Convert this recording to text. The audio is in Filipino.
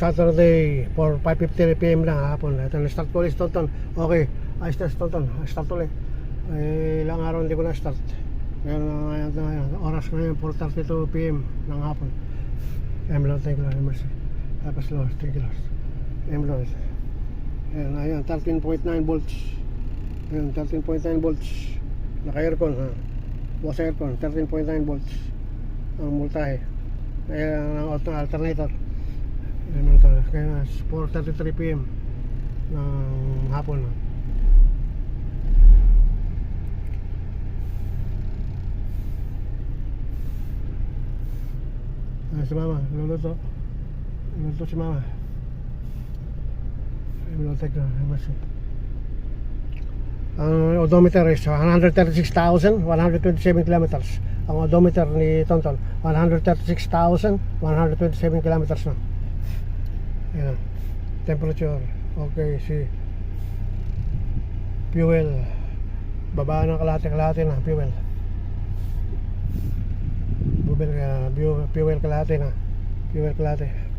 Saturday for 5:50 PM lang hapon. Ito na start ko ulit Tonton. Okay, ayos na Tonton. Start ulit. Ilang araw hindi ko na start. Ngayon, oras ngayon 4:32 PM ng hapon. Lord, thank you Lord, mercy. Help us Lord, thank you Lord. Lord. Ayan, 13.9 volts. Ayan, 13.9 volts. Naka-aircon ha. Bukas aircon, 13.9 volts ang voltahe. Ayan ang alternator. Ayan ito. Kaya 4:33 PM ng hapon. Si mama, luluto. Luluto si mama. Ang odometer is 136,127 kilometers. Ang odometer ni Tonton 136,127 kilometers na. Ayan. Temperature. Okay, si fuel. Baba ng kalahati na fuel. Fuel kalahati na. Fuel kalahati.